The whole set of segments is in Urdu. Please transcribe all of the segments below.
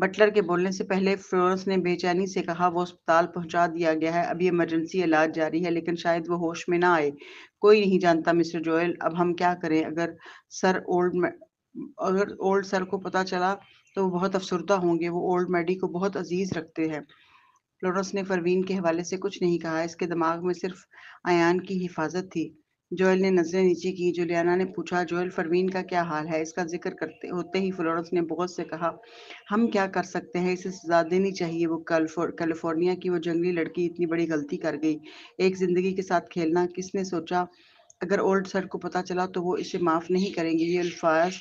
بٹلر کے بولنے سے پہلے فلورنس نے بے چینی سے کہا، وہ اسپتال پہنچا دیا گیا ہے، ابھی ایمرجنسی علاج جاری ہے، لیکن شاید وہ ہوش میں نہ آئے۔ کوئی نہیں جانتا مسٹر جوئل، اب ہم کیا کریں؟ اگر اولڈ سر کو پتا چلا تو وہ بہت افسردہ ہوں گے، وہ اولڈ میڈی کو بہت عزیز رکھتے ہیں۔ فلورنس نے پروین کے حوالے سے کچھ نہیں کہا، اس کے دماغ میں صرف ایان کی حفاظت تھی۔ جوئل نے نظریں نیچے کی۔ جولیانا نے پوچھا، جوئل، پروین کا کیا حال ہے؟ اس کا ذکر کرتے ہوتے ہی فلورنس نے بغض سے کہا، ہم کیا کر سکتے ہیں، اسے سزا دینی چاہیے، وہ کیلیفورنیا کی وہ جنگلی لڑکی اتنی بڑی غلطی کر گئی، ایک زندگی کے ساتھ کھیلنا۔ کس نے سوچا اگر اولڈ سر کو پتا چلا تو وہ اسے معاف نہیں کریں گے؟ یہ الفاظ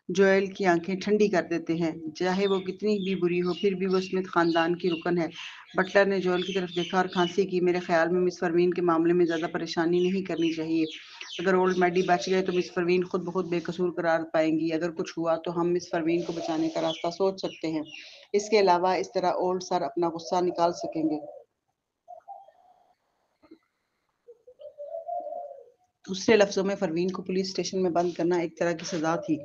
جوئل کی آنکھیں ٹھنڈی کر دیتے ہیں، چاہے وہ کتنی بھی بری ہو پھر بھی وہ اسمتھ خاندان کی رکن ہے۔ بٹلر نے جوئل کی طرف دیکھا اور کھانسی کی۔ میرے خیال میں مس پروین کے معاملے میں زیادہ پریشانی نہیں کرنی چاہیے۔ اگر اولڈ میڈی بچ گئے تو مس پروین خود بخود بے قصور قرار پائیں گی، اگر کچھ ہوا تو ہم مس پروین کو بچانے کا راستہ سوچ سکتے ہیں، اس کے علاوہ اس طرح اولڈ سر اپنا غصہ نکال سکیں گے۔ دوسرے لفظوں میں پروین کو پولیس اسٹیشن میں بند کرنا ایک طرح کی سزا تھی،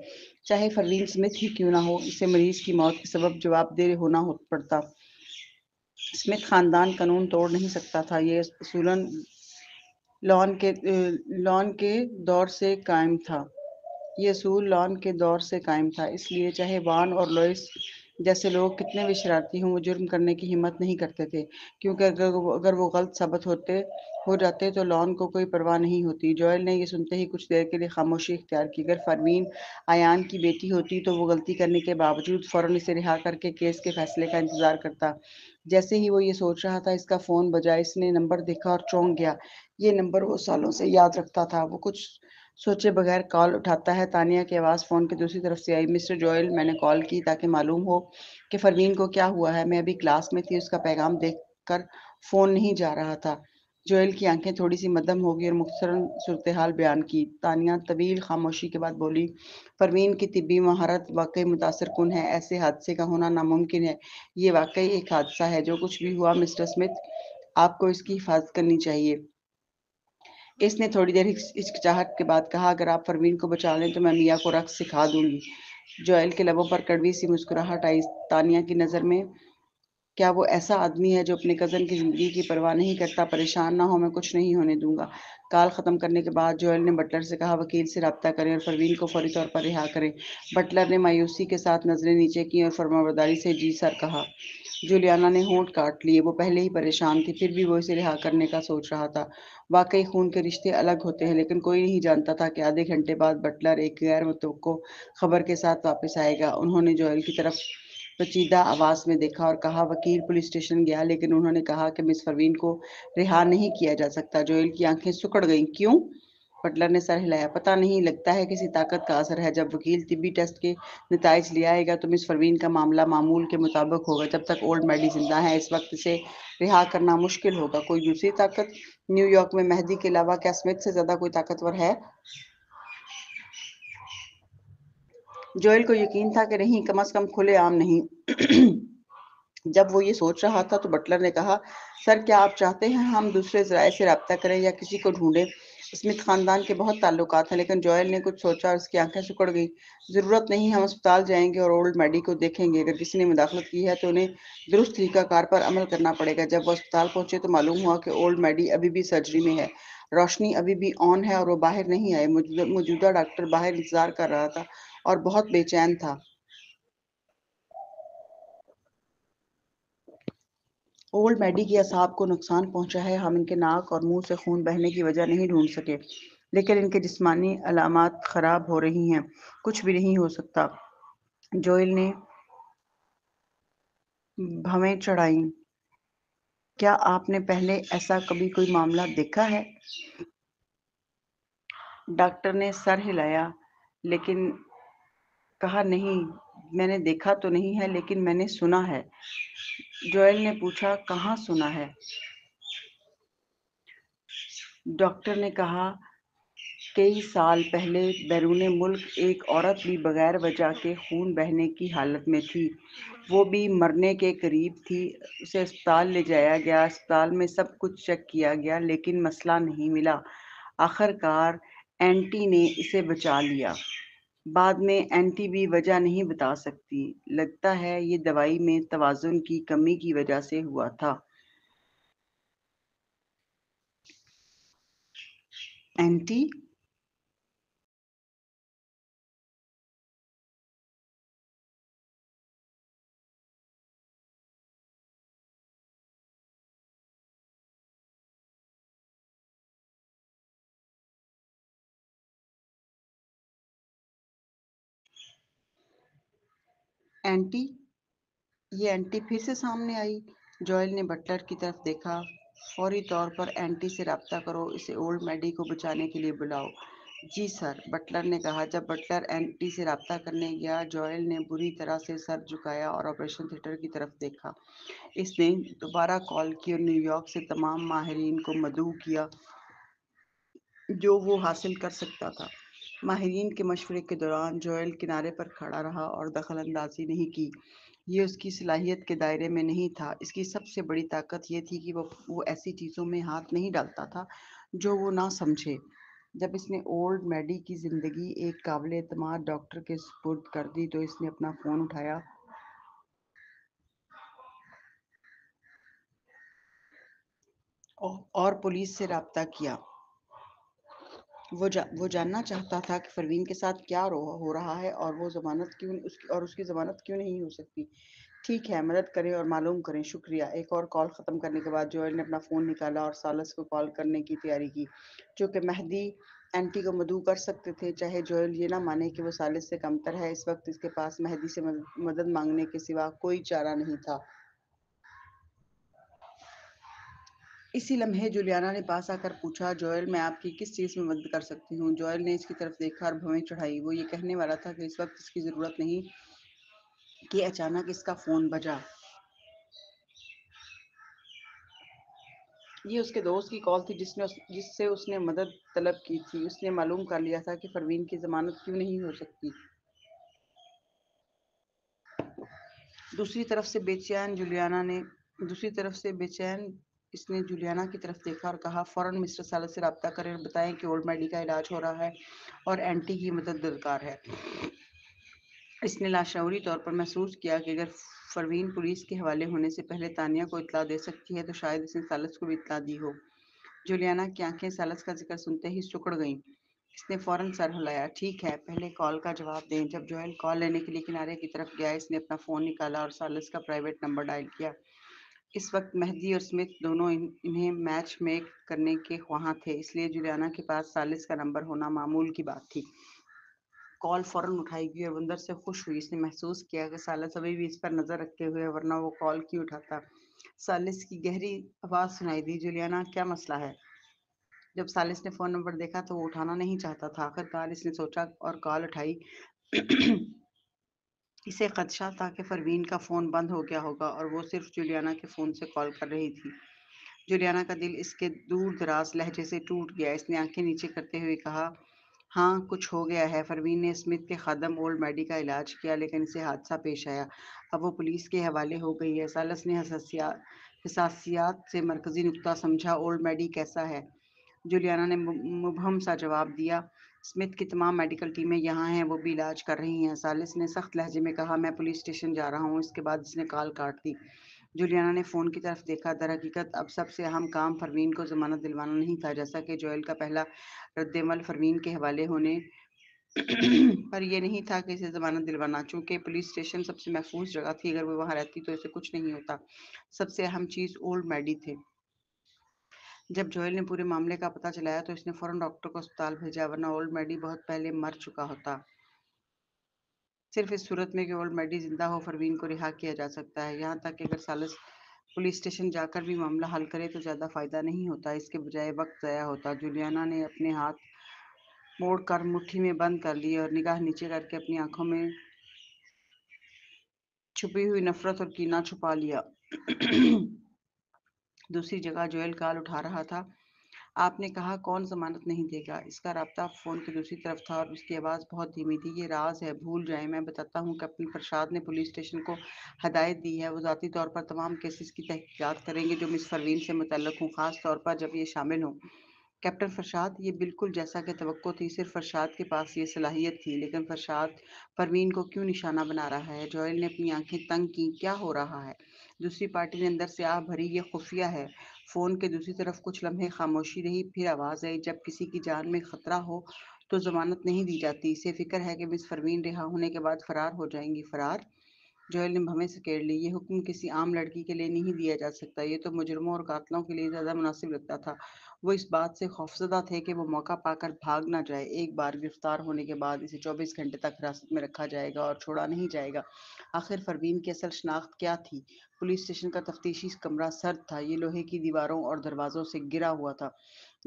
چاہے پروین اسمتھ ہی کیوں نہ ہو، اسے مریض کی موت کے سبب جواب دہ ہونا پڑتا۔ اسمتھ خاندان قانون توڑ نہیں سکتا تھا، یہ اصولاً لان کے دور سے قائم تھا۔ یہ اصول لان کے دور سے قائم تھا، اس لیے چاہے وان اور لوئس جیسے لوگ کتنے بھی شرارتی ہوں، وہ جرم کرنے کی ہمت نہیں کرتے تھے، کیونکہ اگر وہ غلط ثابت ہو جاتے تو لان کو کوئی پرواہ نہیں ہوتی۔ جوئل نے یہ سنتے ہی کچھ دیر کے لیے خاموشی اختیار کی۔ اگر پروین ایان کی بیٹی ہوتی تو وہ غلطی کرنے کے باوجود فوراً اسے رہا کر کے کیس کے فیصلے کا انتظار کرتا۔ جیسے ہی وہ یہ سوچ رہا تھا، اس کا فون بجا۔ اس نے نمبر دیکھا اور چونک گیا۔ یہ نمبر وہ سالوں سے یاد رکھتا تھا۔ وہ کچھ سوچے بغیر کال اٹھاتا ہے۔ تانیہ کی آواز فون کی دوسری طرف سے آئی، مسٹر جوئل، میں نے کال کی تاکہ معلوم ہو کہ پروین کو کیا ہوا ہے، میں ابھی کلاس میں تھی، اس کا پیغام دیکھ کر فون نہیں جا رہا تھا۔ جوئل کی آنکھیں تھوڑی سی مدھم ہو گئی اور مختصراً صورتحال بیان کی۔ تانیہ طویل خاموشی کے بعد بولی، پروین کی طبی مہارت واقعی متاثر کن ہے، ایسے حادثے کا ہونا ناممکن ہے۔ یہ واقعی ایک حادثہ ہے، جو کچھ بھی ہوا مسٹر اسمتھ، آپ کو اس کی حفاظت کرنی چاہیے۔ اس نے تھوڑی دیر ہچکچاہٹ کے بعد کہا، اگر آپ پروین کو بچا لیں تو میں میاں کو رقص سکھا دوں گی۔ جوئل کے لبوں پر کڑوی سی مسکراہٹ آئی۔ تانیہ کی نظر میں کیا وہ ایسا آدمی ہے جو اپنے کزن کی زندگی کی پرواہ نہیں کرتا؟ پریشان نہ ہو، میں کچھ نہیں ہونے دوں گا۔ کال ختم کرنے کے بعد جوئل نے بٹلر سے کہا، وکیل سے رابطہ کریں اور پروین کو فوری طور پر رہا کریں۔ بٹلر نے مایوسی کے ساتھ نظریں نیچے کی اور فرمانبرداری سے جی سر کہا۔ جولیانا نے ہونٹ کاٹ لیے، وہ پہلے ہی پریشان تھی، پھر بھی وہ اسے رہا کرنے کا سوچ رہا تھا۔ واقعی خون کے رشتے الگ ہوتے ہیں، لیکن کوئی نہیں جانتا تھا کہ آدھے گھنٹے بعد بٹلر ایک غیر متوقع خبر کے ساتھ واپس آئے گا۔ انہوں نے جوئل کی طرف پیچیدہ آواز میں دیکھا اور کہا، وکیل پولیس اسٹیشن گیا، لیکن انہوں نے کہا کہ مس پروین کو رہا نہیں کیا جا سکتا۔ جوئل کی آنکھیں سکڑ گئیں۔ کیوں؟ بٹلر نے سر ہلایا۔ پتہ نہیں، لگتا ہے کسی طاقت کا اثر ہے۔ جب وکیل طبی ٹیسٹ کے نتائج لے آئے گا تو مس پروین کا معاملہ معمول کے مطابق ہوگا۔ جب تک اولڈ میڈی زندہ ہے، اس وقت اسے رہا کرنا مشکل ہوگا۔ کوئی دوسری طاقت؟ نیو یارک میں مہدی کے علاوہ کیا اسمتھ سے زیادہ کوئی طاقتور ہے؟ جوئل کو یقین تھا کہ نہیں، کم از کم کھلے عام نہیں۔ جب وہ یہ سوچ رہا تھا تو بٹلر نے کہا، سر، کیا آپ چاہتے ہیں ہم دوسرے ذرائع سے رابطہ کریں یا کسی کو ڈھونڈیں؟ اسمتھ خاندان کے بہت تعلقات ہیں۔ لیکن جوئل نے کچھ سوچا اور اس کی آنکھیں سکڑ گئی۔ ضرورت نہیں، ہم اسپتال جائیں گے اور اولڈ میڈی کو دیکھیں گے۔ اگر کسی نے مداخلت کی ہے تو انہیں درست طریقہ کار پر عمل کرنا پڑے گا۔ جب وہ اسپتال پہنچے تو معلوم ہوا کہ اولڈ میڈی ابھی بھی سرجری میں ہے، روشنی ابھی بھی آن ہے اور وہ باہر نہیں آئے۔ موجودہ ڈاکٹر باہر انتظار کر رہا تھا اور بہت بے چین تھا۔ اولڈ میڈی کی اعصاب کو نقصان پہنچا ہے، ہم ان کے ناک اور منہ سے خون بہنے کی وجہ نہیں ڈھونڈ سکے، لیکن ان کے جسمانی علامات خراب ہو رہی ہیں، کچھ بھی نہیں ہو سکتا۔ جوئل نے بھویں چڑھائیں۔ کیا آپ نے پہلے ایسا کبھی کوئی معاملہ دیکھا ہے؟ ڈاکٹر نے سر ہلایا، لیکن کہا، نہیں، میں نے دیکھا تو نہیں ہے، لیکن میں نے سنا ہے۔ جوئل نے پوچھا، کہاں سنا ہے؟ ڈاکٹر نے کہا، کئی سال پہلے بیرون ملک ایک عورت بھی بغیر وجہ کے خون بہنے کی حالت میں تھی، وہ بھی مرنے کے قریب تھی۔ اسے اسپتال لے جایا گیا، اسپتال میں سب کچھ چیک کیا گیا، لیکن مسئلہ نہیں ملا۔ آخر کار اینٹی نے اسے بچا لیا۔ بعد میں اینٹی بھی وجہ نہیں بتا سکتی، لگتا ہے یہ دوائی میں توازن کی کمی کی وجہ سے ہوا تھا۔ اینٹی اینٹی یہ اینٹی پھر سے سامنے آئی۔ جوئل نے بٹلر کی طرف دیکھا۔ فوری طور پر اینٹی سے رابطہ کرو، اسے اولڈ میڈی کو بچانے کے لیے بلاؤ۔ جی سر، بٹلر نے کہا۔ جب بٹلر اینٹی سے رابطہ کرنے گیا، جوئل نے بری طرح سے سر جھکایا اور آپریشن تھیٹر کی طرف دیکھا۔ اس نے دوبارہ کال کی اور نیو یارک سے تمام ماہرین کو مدعو کیا جو وہ حاصل کر سکتا تھا۔ ماہرین کے مشورے کے دوران جوئل کنارے پر کھڑا رہا اور دخل اندازی نہیں کی۔ یہ اس کی صلاحیت کے دائرے میں نہیں تھا۔ اس کی سب سے بڑی طاقت یہ تھی کہ وہ ایسی چیزوں میں ہاتھ نہیں ڈالتا تھا جو وہ نہ سمجھے۔ جب اس نے اولڈ میڈی کی زندگی ایک قابل اعتماد ڈاکٹر کے سپرد کر دی تو اس نے اپنا فون اٹھایا اور پولیس سے رابطہ کیا۔ وہ جاننا چاہتا تھا کہ پروین کے ساتھ کیا ہو رہا ہے اور اس کی ضمانت کیوں نہیں ہو سکتی۔ ٹھیک ہے، مدد کریں اور معلوم کریں۔ شکریہ۔ ایک اور کال ختم کرنے کے بعد جوئل نے اپنا فون نکالا اور سالس کو کال کرنے کی تیاری کی۔ چونکہ مہدی اینٹی کو مدعو کر سکتے تھے، چاہے جوئل یہ نہ مانے کہ وہ سالس سے کمتر ہے، اس وقت اس کے پاس مہدی سے مدد مانگنے کے سوا کوئی چارہ نہیں تھا۔ اسی لمحے جولیانا نے پاس آ کر پوچھا، جوئل میں آپ کی کس چیز میں مدد کر سکتی ہوں؟ جوئل نے اس کی طرف دیکھا اور بھویں چڑھائی۔ وہ یہ کہنے والا تھا کہ اس وقت اس کی ضرورت نہیں کہ اچانک اس کا فون بجا۔ یہ اس کے دوست کی کال تھی جس سے اس نے مدد طلب کی تھی۔ اس نے معلوم کر لیا تھا کہ پروین کی ضمانت کیوں نہیں ہو سکتی۔ دوسری طرف سے بے چین اس نے جولیانا کی طرف دیکھا اور کہا، فوراً مسٹر سالس سے رابطہ کریں اور بتائیں کہ اولڈ میڈی کا علاج ہو رہا ہے اور اینٹی کی مدد درکار ہے۔ اس نے لاشعوری طور پر محسوس کیا کہ اگر پروین پولیس کے حوالے ہونے سے پہلے تانیہ کو اطلاع دے سکتی ہے تو شاید اس نے سالس کو بھی اطلاع دی ہو۔ جولیانا کی آنکھیں سالس کا ذکر سنتے ہی سکڑ گئیں۔ اس نے فوراً سر ہلایا۔ ٹھیک ہے، پہلے کال کا جواب دیں۔ جب جوئل کال لینے کے لیے کنارے کی طرف گیا، اس نے اپنا فون نکالا اور سالس کا پرائیویٹ نمبر ڈائل کیا۔ اس وقت مہدی اور سمتھ دونوں انہیں میچ میک کرنے کے خواہاں تھے، اس لیے جولیانا کے پاس سالس کا نمبر ہونا معمول کی بات تھی۔ کال فوراً اٹھائی گئی اور وہ اندر سے خوش ہوئی۔ اس نے محسوس کیا کہ سالس ابھی بھی اس پر نظر رکھتے ہوئے، ورنہ وہ کال کیوں اٹھاتا۔ سالس کی گہری آواز سنائی دی، جولیانا کیا مسئلہ ہے؟ جب سالس نے فون نمبر دیکھا تو وہ اٹھانا نہیں چاہتا تھا۔ آخر کار اس نے سوچا اور کال اٹھائی۔ اسے خدشہ تھا کہ پروین کا فون بند ہو گیا ہوگا اور وہ صرف جولیانا کے فون سے کال کر رہی تھی۔ جولیانا کا دل اس کے دور دراز لہجے سے ٹوٹ گیا۔ اس نے آنکھیں نیچے کرتے ہوئے کہا، ہاں کچھ ہو گیا ہے۔ پروین نے اسمتھ کے خادم اولڈ میڈی کا علاج کیا لیکن اسے حادثہ پیش آیا۔ اب وہ پولیس کے حوالے ہو گئی ہے۔ سالس نے حساسیات سے مرکزی نقطہ سمجھا، اولڈ میڈی کیسا ہے؟ جولیانا نے مبہم سا جواب دیا، اسمتھ کی تمام میڈیکل ٹیمیں یہاں ہیں، وہ بھی علاج کر رہی ہیں۔ سالس نے سخت لہجے میں کہا، میں پولیس اسٹیشن جا رہا ہوں۔ اس کے بعد اس نے کال کاٹ دی۔ جولیانا نے فون کی طرف دیکھا۔ در حقیقت اب سب سے اہم کام پروین کو ضمانت دلوانا نہیں تھا، جیسا کہ جوئل کا پہلا رد عمل پروین کے حوالے ہونے پر یہ نہیں تھا کہ اسے ضمانت دلوانا، چونکہ پولیس اسٹیشن سب سے محفوظ جگہ تھی۔ اگر وہ وہاں رہتی تو اسے کچھ نہیں ہوتا۔ سب سے اہم چیز اولڈ میڈی تھے۔ جب جوئل نے پورے معاملے کا پتہ چلایا تو اس نے فوراً ڈاکٹر کو اسپتال بھیجا، ورنہ اولڈ میڈی بہت پہلے مر چکا ہوتا۔ صرف اس صورت میں کہ اولڈ میڈی زندہ ہو، پروین کو رہا کیا جا سکتا ہے۔ یہاں تک کہ اگر سالس پولیس اسٹیشن جا کر بھی معاملہ حل کرے تو زیادہ فائدہ نہیں ہوتا، اس کے بجائے وقت ضائع ہوتا۔ جولیانا نے اپنے ہاتھ موڑ کر مٹھی میں بند کر لیے اور نگاہ نیچے کر کے اپنی آنکھوں میں چھپی ہوئی نفرت اور کینہ چھپا لیا۔ دوسری جگہ جوئل کال اٹھا رہا تھا۔ آپ نے کہا کون ضمانت نہیں دے گا؟ اس کا رابطہ فون کی دوسری طرف تھا اور اس کی آواز بہت دھیمی تھی۔ یہ راز ہے، بھول جائیں۔ میں بتاتا ہوں کہ اپنی فرشاد نے پولیس اسٹیشن کو ہدایت دی ہے، وہ ذاتی طور پر تمام کیسز کی تحقیقات کریں گے جو مس پروین سے متعلق ہوں، خاص طور پر جب یہ شامل ہوں کیپٹن فرشاد، یہ بالکل جیسا کہ توقع تھی، صرف فرشاد کے پاس یہ صلاحیت تھی، لیکن فرشاد پروین کو کیوں نشانہ بنا رہا ہے؟ جوئل نے اپنی آنکھیں تنگ کی، کیا ہو رہا ہے؟ دوسری پارٹی نے اندر سے آہ بھری، یہ خفیہ ہے۔ فون کے دوسری طرف کچھ لمحے خاموشی رہی، پھر آواز آئی، جب کسی کی جان میں خطرہ ہو تو ضمانت نہیں دی جاتی۔ اسے فکر ہے کہ مس پروین رہا ہونے کے بعد فرار ہو جائیں گی۔ فرار؟ جوئل نے بھویں سے کیڑ لی، یہ حکم کسی عام لڑکی کے لیے نہیں دیا جا سکتا، یہ تو مجرموں اور قاتلوں کے لیے زیادہ مناسب لگتا تھا۔ وہ اس بات سے خوفزدہ تھے کہ وہ موقع پا کر بھاگ نہ جائے۔ ایک بار گرفتار ہونے کے بعد اسے 24 گھنٹے تک حراست میں رکھا جائے گا اور چھوڑا نہیں جائے گا۔ آخر پروین کی اصل شناخت کیا تھی؟ پولیس اسٹیشن کا تفتیشی کمرہ سرد تھا، یہ لوہے کی دیواروں اور دروازوں سے گھرا ہوا تھا۔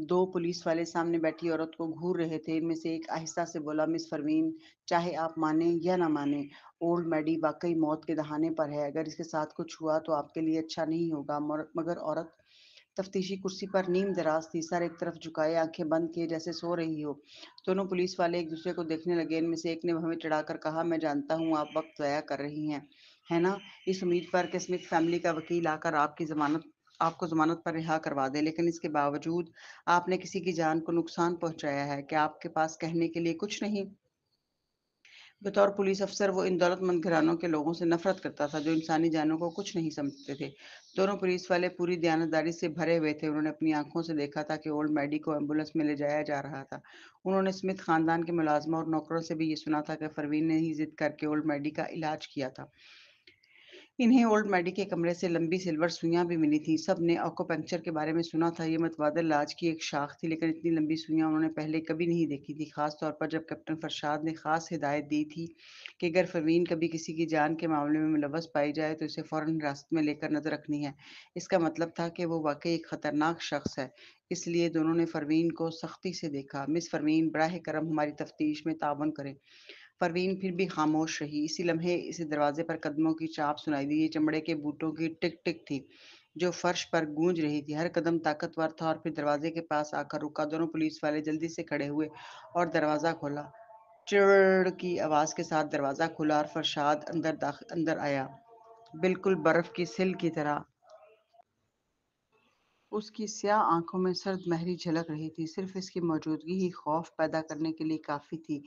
دو پولیس والے سامنے بیٹھی عورت کو گھور رہے تھے۔ ان میں سے ایک آہستہ سے بولا، مس پروین، چاہے آپ مانیں یا نہ مانیں، اولڈ میڈی واقعی موت کے دہانے پر ہے۔ اگر اس کے ساتھ کچھ ہوا تو آپ کے لیے اچھا نہیں ہوگا۔ مگر عورت تفتیشی کرسی پر نیم دراز تھی، سر ایک طرف جھکائے، آنکھیں بند کیے جیسے سو رہی ہو۔ دونوں پولیس والے ایک دوسرے کو دیکھنے لگے۔ ان میں سے ایک نے ہمیں چڑھا کر کہا، میں جانتا ہوں آپ وقت ضائع کر رہی ہیں، ہے نا، اس امید پر کہ اسمتھ فیملی کا وکیل آ کر آپ کو ضمانت پر رہا کروا دے، لیکن اس کے باوجود آپ نے کسی کی جان کو نقصان پہنچایا ہے۔ کیا آپ کے پاس کہنے کے لیے کچھ نہیں؟ بطور پولیس افسر وہ ان دولت مند گھرانوں کے لوگوں سے نفرت کرتا تھا جو انسانی جانوں کو کچھ نہیں سمجھتے تھے۔ دونوں پولیس والے پوری دیانتداری سے بھرے ہوئے تھے، انہوں نے اپنی آنکھوں سے دیکھا تھا کہ اولڈ میڈی کو ایمبولینس میں لے جایا جا رہا تھا۔ انہوں نے اسمتھ خاندان کے ملازموں اور نوکروں سے بھی یہ سنا تھا کہ پروین نے ہی ضد کر کے اولڈ میڈی کا علاج کیا تھا۔ انہیں اولڈ میڈی کے کمرے سے لمبی سلور سوئیاں بھی ملی تھیں۔ سب نے آکوپنکچر کے بارے میں سنا تھا، یہ متبادل علاج کی ایک شاخ تھی، لیکن اتنی لمبی سوئیاں انہوں نے پہلے کبھی نہیں دیکھی تھی، خاص طور پر جب کیپٹن فرشاد نے خاص ہدایت دی تھی کہ اگر پروین کبھی کسی کی جان کے معاملے میں ملوث پائی جائے تو اسے فوراً حراست میں لے کر نظر رکھنی ہے۔ اس کا مطلب تھا کہ وہ واقعی ایک خطرناک شخص ہے۔ اس لیے دونوں نے پروین کو سختی سے دیکھا۔ مس پروین، براہ کرم ہماری تفتیش میں تعاون کریں۔ پروین پھر بھی خاموش رہی۔ اسی لمحے اسے دروازے پر قدموں کی چاپ سنائی دی، یہ چمڑے کے بوٹوں کی ٹک ٹک تھی جو فرش پر گونج رہی تھی۔ ہر قدم طاقتور تھا اور پھر دروازے کے پاس آ کر رکا۔ دونوں پولیس والے جلدی سے کھڑے ہوئے اور دروازہ کھولا۔ چڑ کی آواز کے ساتھ دروازہ کھلا اور فرشاد اندر آیا، بالکل برف کی سل کی طرح۔ اس کی سیاہ آنکھوں میں سرد مہری جھلک رہی تھی، صرف اس کی موجودگی ہی خوف پیدا کرنے کے لیے کافی تھی،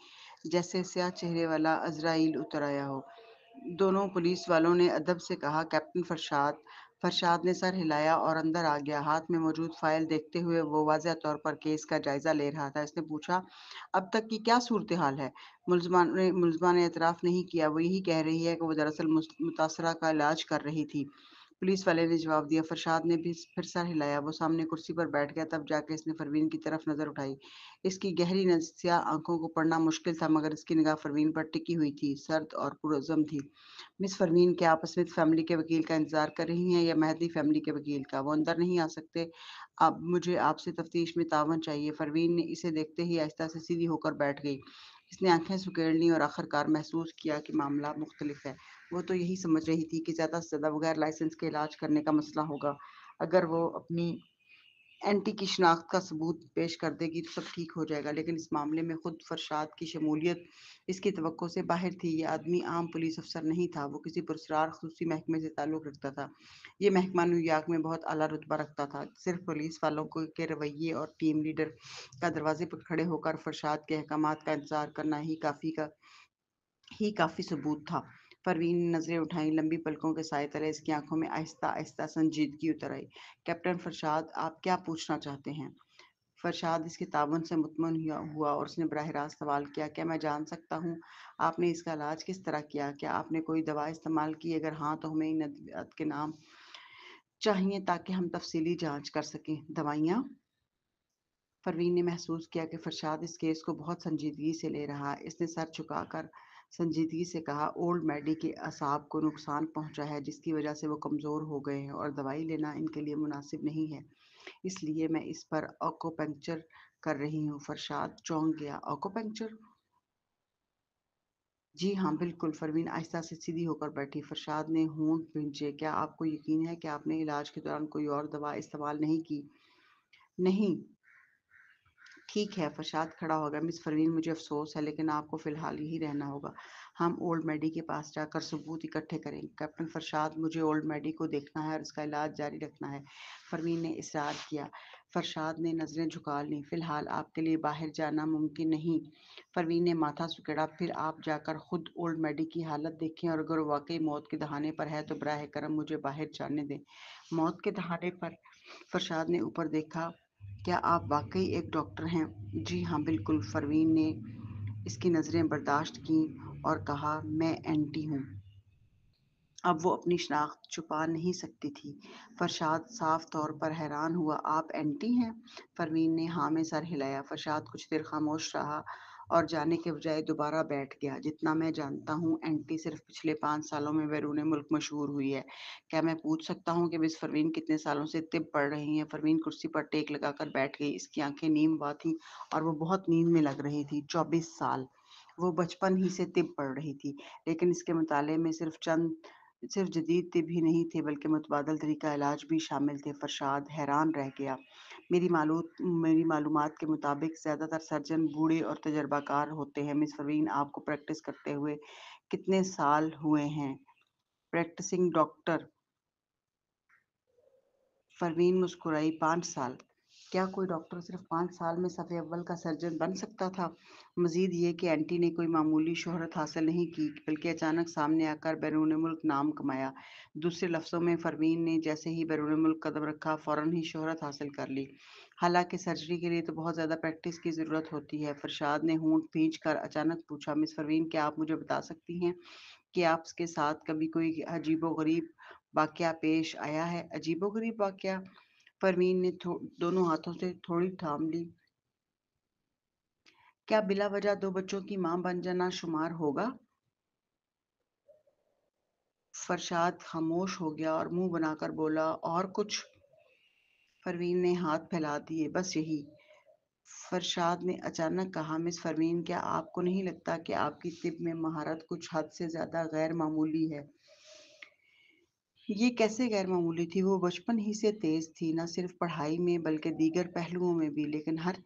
جیسے سیاہ چہرے والا عزرائیل اتر آیا ہو۔ دونوں پولیس والوں نے ادب سے کہا، کیپٹن فرشاد۔ فرشاد نے سر ہلایا اور اندر آ گیا، ہاتھ میں موجود فائل دیکھتے ہوئے وہ واضح طور پر کیس کا جائزہ لے رہا تھا۔ اس نے پوچھا، اب تک کی کیا صورتحال ہے؟ ملزمہ نے اعتراف نہیں کیا، وہ یہی کہہ رہی ہے کہ وہ دراصل متاثرہ کا علاج کر رہی تھی، پولیس والے نے جواب دیا۔ فرشاد نے بھی پھر سر ہلایا، وہ سامنے کرسی پر بیٹھ گیا، تب جا کے اس نے پروین کی طرف نظر اٹھائی۔ اس کی گہری سیاہ آنکھوں کو پڑھنا مشکل تھا، مگر اس کی نگاہ پروین پر ٹکی ہوئی تھی، سرد اور پرعزم تھی۔ مس پروین، کیا آپ اسمتھ فیملی کے وکیل کا انتظار کر رہی ہیں یا مہدی فیملی کے وکیل کا؟ وہ اندر نہیں آ سکتے، اب مجھے آپ سے تفتیش میں تعاون چاہیے۔ پروین نے اسے دیکھتے ہی آہستہ سے سیدھی ہو کر بیٹھ گئی۔ اس نے آنکھیں سکیڑ لیں اور آخرکار محسوس کیا کہ معاملہ مختلف ہے۔ وہ تو یہی سمجھ رہی تھی کہ زیادہ سے زیادہ بغیر لائسنس کے علاج کرنے کا مسئلہ ہوگا، اگر وہ اپنی اینٹی کی شناخت کا ثبوت پیش کر دے گی تو سب ٹھیک ہو جائے گا، لیکن اس معاملے میں خود فرشاد کی شمولیت اس کی توقع سے باہر تھی۔ یہ آدمی عام پولیس افسر نہیں تھا، وہ کسی پراسرار خصوصی محکمے سے تعلق رکھتا تھا۔ یہ محکمہ نیو یارک میں بہت اعلیٰ رتبہ رکھتا تھا۔ صرف پولیس والوں کے رویے اور ٹیم لیڈر کا دروازے پر کھڑے ہو کر فرشاد کے احکامات کا انتظار کرنا ہی کافی ثبوت تھا۔ پروین نے نظریں اٹھائیں، لمبی پلکوں کے سائے تلے اس کی آنکھوں میں آہستہ آہستہ سنجیدگی اتر آئی۔ کیپٹن فرشاد، آپ کیا پوچھنا چاہتے ہیں؟ فرشاد اس کے تعاون سے مطمئن ہوا اور اس نے براہ راست سوال کیا، کیا میں جان سکتا ہوں آپ نے اس کا علاج کس طرح کیا؟ کیا آپ نے کوئی دوا استعمال کی؟ اگر ہاں تو ہمیں ان ادویات کے نام چاہیے تاکہ ہم تفصیلی جانچ کر سکیں۔ دوائیاں؟ پروین نے محسوس کیا کہ فرشاد اس کیس کو بہت سنجیدگی سے لے رہا ہے۔ اس نے سر جھکا کر سنجیدگی سے کہا، اولڈ میڈی کے اعصاب کو نقصان پہنچا ہے جس کی وجہ سے وہ کمزور ہو گئے ہیں اور دوائی لینا ان کے لیے مناسب نہیں ہے، اس لیے میں اس پر آکوپنکچر کر رہی ہوں۔ فرشاد چونک گیا، آکوپنکچر؟ جی ہاں بالکل۔ پروین آہستہ سے سیدھی ہو کر بیٹھی۔ فرشاد نے ہونٹ بھینچے، کیا آپ کو یقین ہے کہ آپ نے علاج کے دوران کوئی اور دوا استعمال نہیں کی؟ نہیں۔ ٹھیک ہے، فرشاد کھڑا ہو گیا۔ مس پروین، مجھے افسوس ہے لیکن آپ کو فی الحال یہی رہنا ہوگا۔ ہم اولڈ میڈی کے پاس جا کر ثبوت اکٹھے کریں گے۔ کیپٹن فرشاد، مجھے اولڈ میڈی کو دیکھنا ہے اور اس کا علاج جاری رکھنا ہے، پروین نے اصرار کیا۔ فرشاد نے نظریں جھکا لیں۔ فی الحال آپ کے لیے باہر جانا ممکن نہیں، پروین نے ماتھا سکیڑا۔ پھر آپ جا کر خود اولڈ میڈی کی حالت دیکھیں اور اگر وہ واقعی موت کے دہانے پر ہے تو براہ کرم مجھے باہر جانے دیں۔ موت کے دہانے پر؟ فرشاد نے اوپر دیکھا۔ کیا آپ واقعی ایک ڈاکٹر ہیں؟ جی ہاں بالکل، پروین نے اس کی نظریں برداشت کیں اور کہا، میں اینٹی ہوں۔ اب وہ اپنی شناخت چھپا نہیں سکتی تھی۔ فرشاد صاف طور پر حیران ہوا۔ آپ اینٹی ہیں؟ پروین نے ہاں میں سر ہلایا۔ فرشاد کچھ دیر خاموش رہا اور جانے کے بجائے دوبارہ بیٹھ گیا۔ جتنا میں جانتا ہوں اینٹی صرف پچھلے 5 سالوں میں بیرون ملک مشہور ہوئی ہے۔ کیا میں پوچھ سکتا ہوں کہ مس پروین کتنے سالوں سے طب پڑھ رہی ہیں؟ پروین کرسی پر ٹیک لگا کر بیٹھ گئی۔ اس کی آنکھیں نیم وا تھیں اور وہ بہت نیند میں لگ رہی تھی۔ 24 سال۔ وہ بچپن ہی سے طب پڑھ رہی تھی، لیکن اس کے مطالعے میں صرف جدید طب ہی نہیں تھے بلکہ متبادل طریقہ علاج بھی شامل تھے۔ فرشاد حیران رہ گیا۔ میری معلومات کے مطابق زیادہ تر سرجن بوڑھے اور تجربہ کار ہوتے ہیں۔ مس پروین، آپ کو پریکٹس کرتے ہوئے کتنے سال ہوئے ہیں؟ Practising doctor? پروین مسکرائی۔ 5 سال۔ کیا کوئی ڈاکٹر صرف 5 سال میں صف اول کا سرجن بن سکتا تھا؟ مزید یہ کہ اینٹی نے کوئی معمولی شہرت حاصل نہیں کی بلکہ اچانک سامنے آ کر بیرون ملک نام کمایا۔ دوسرے لفظوں میں پروین نے جیسے ہی بیرون ملک قدم رکھا فوراً ہی شہرت حاصل کر لی۔ حالانکہ سرجری کے لیے تو بہت زیادہ پریکٹس کی ضرورت ہوتی ہے۔ فرشاد نے ہونٹ بھینچ کر اچانک پوچھا، مس پروین کیا آپ مجھے بتا سکتی ہیں کہ آپ کے ساتھ کبھی کوئی عجیب و غریب واقعہ پیش آیا ہے؟ عجیب و غریب واقعہ؟ پروین نے دونوں ہاتھوں سے تھوڑی تھام لی۔ کیا بلا وجہ 2 بچوں کی ماں بن جانا شمار ہوگا؟ فرشاد خاموش ہو گیا اور منہ بنا کر بولا، اور کچھ؟ پروین نے ہاتھ پھیلا دیے۔ بس یہی۔ فرشاد نے اچانک کہا، مس پروین کیا آپ کو نہیں لگتا کہ آپ کی طب میں مہارت کچھ حد سے زیادہ غیر معمولی ہے؟ یہ کیسے غیر معمولی تھی؟ وہ بچپن ہی سے تیز تھی، نہ صرف پڑھائی میں بلکہ دیگر پہلوؤں میں بھی، لیکن ہر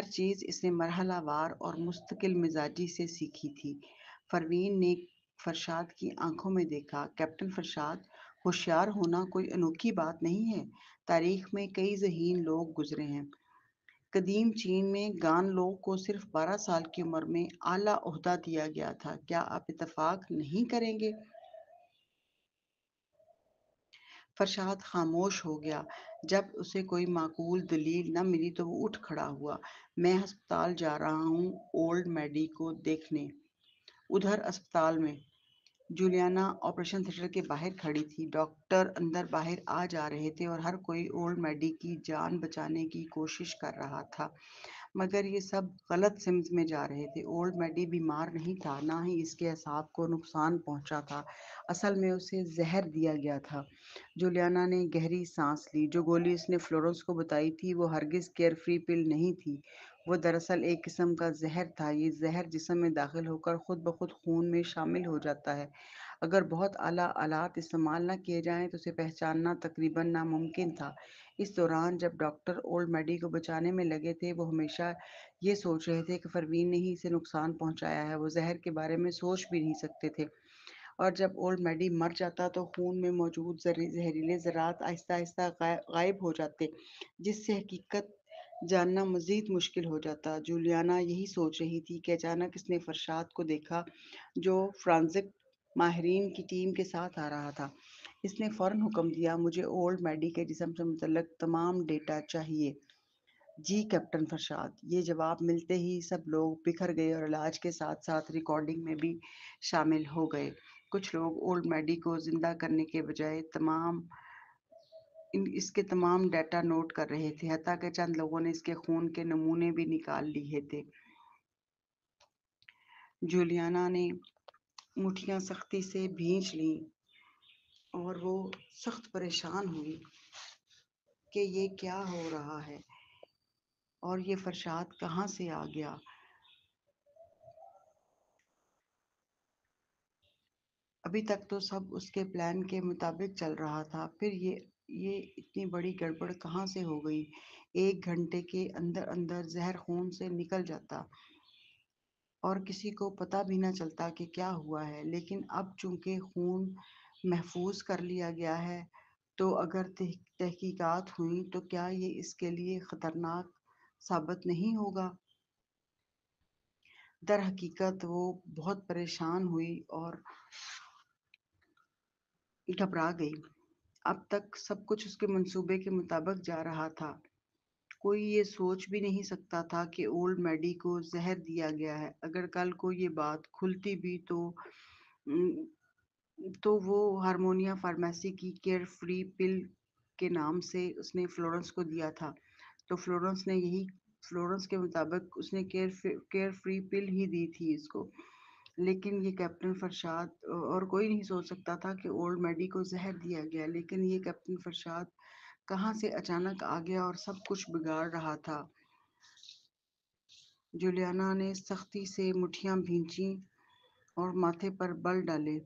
چیز اس نے مرحلہ وار اور مستقل مزاجی سے سیکھی تھی۔ پروین نے فرشاد کی آنکھوں میں دیکھا۔ کیپٹن فرشاد، ہوشیار ہونا کوئی انوکھی بات نہیں ہے۔ تاریخ میں کئی ذہین لوگ گزرے ہیں۔ قدیم چین میں گان لو کو صرف 12 سال کی عمر میں اعلیٰ عہدہ دیا گیا تھا۔ کیا آپ اتفاق نہیں کریں گے؟ فرشاد خاموش ہو گیا۔ جب اسے کوئی معقول دلیل نہ ملی تو وہ اٹھ کھڑا ہوا۔ میں ہسپتال جا رہا ہوں اولڈ میڈی کو دیکھنے۔ ادھر اسپتال میں جولیانا آپریشن تھیٹر کے باہر کھڑی تھی۔ ڈاکٹر اندر باہر آ جا رہے تھے اور ہر کوئی اولڈ میڈی کی جان بچانے کی کوشش کر رہا تھا، مگر یہ سب غلط سمت میں جا رہے تھے۔ اولڈ میڈی بیمار نہیں تھا، نہ ہی اس کے اعصاب کو نقصان پہنچا تھا۔ اصل میں اسے زہر دیا گیا تھا۔ جولیانا نے گہری سانس لی۔ جو گولی اس نے فلورنس کو بتائی تھی وہ ہرگز کیئر فری پل نہیں تھی، وہ دراصل ایک قسم کا زہر تھا۔ یہ زہر جسم میں داخل ہو کر خود بخود خون میں شامل ہو جاتا ہے۔ اگر بہت اعلیٰ آلات استعمال نہ کیے جائیں تو اسے پہچاننا تقریباً ناممکن تھا۔ اس دوران جب ڈاکٹر اولڈ میڈی کو بچانے میں لگے تھے وہ ہمیشہ یہ سوچ رہے تھے کہ پروین نے ہی اسے نقصان پہنچایا ہے۔ وہ زہر کے بارے میں سوچ بھی نہیں سکتے تھے، اور جب اولڈ میڈی مر جاتا تو خون میں موجود زہریلے ذرات آہستہ آہستہ غائب ہو جاتے، جس سے حقیقت جاننا مزید مشکل ہو جاتا۔ جولیانا یہی سوچ رہی تھی کہ اچانک اس نے فرشاد کو دیکھا جو فرانزک ماہرین کی ٹیم کے ساتھ آ رہا تھا۔ اس نے فوراً حکم دیا، مجھے اولڈ میڈی کے جسم سے متعلق تمام ڈیٹا چاہیے۔ جی کیپٹن فرشاد۔ یہ جواب ملتے ہی سب لوگ بکھر گئے اور علاج کے ساتھ ساتھ ریکارڈنگ میں بھی شامل ہو گئے۔ کچھ لوگ اولڈ میڈی کو زندہ کرنے کے بجائے اس کے تمام ڈیٹا نوٹ کر رہے تھے، حتیٰ کہ چند لوگوں نے اس کے خون کے نمونے بھی نکال لیے تھے۔ جولیانا نے مٹھیاں سختی سے بھینچ لیں اور وہ سخت پریشان ہوئی کہ یہ کیا ہو رہا ہے اور یہ فرشاد کہاں سے آ گیا۔ ابھی تک تو سب اس کے پلان کے مطابق چل رہا تھا، پھر یہ یہ اتنی بڑی گڑبڑ کہاں سے ہو گئی؟ 1 گھنٹے کے اندر اندر زہر خون سے نکل جاتا اور کسی کو پتہ بھی نہ چلتا کہ کیا ہوا ہے، لیکن اب چونکہ خون محفوظ کر لیا گیا ہے تو اگر تحقیقات ہوئیں تو کیا یہ اس کے لیے خطرناک ثابت نہیں ہوگا؟ در حقیقت وہ بہت پریشان ہوئی اور گھبرا گئی۔ اب تک سب کچھ اس کے منصوبے کے مطابق جا رہا تھا۔ کوئی یہ سوچ بھی نہیں سکتا تھا کہ اولڈ میڈی کو زہر دیا گیا ہے۔ اگر کل کو یہ بات کھلتی بھی تو وہ ہارمونیا فارمیسی کی کیئر فری پل کے نام سے اس نے فلورنس کو دیا تھا، تو فلورنس کے مطابق اس نے کیئر فری پل ہی دی تھی اس کو۔ لیکن یہ کیپٹن فرشاد اور کوئی نہیں سوچ سکتا تھا کہ اولڈ میڈی کو زہر دیا گیا، لیکن یہ کیپٹن فرشاد کہاں سے اچانک آ گیا اور سب کچھ بگاڑ رہا تھا۔ جولیانا نے سختی سے مٹھیاں بھینچیں اور ماتھے پر بل ڈالے۔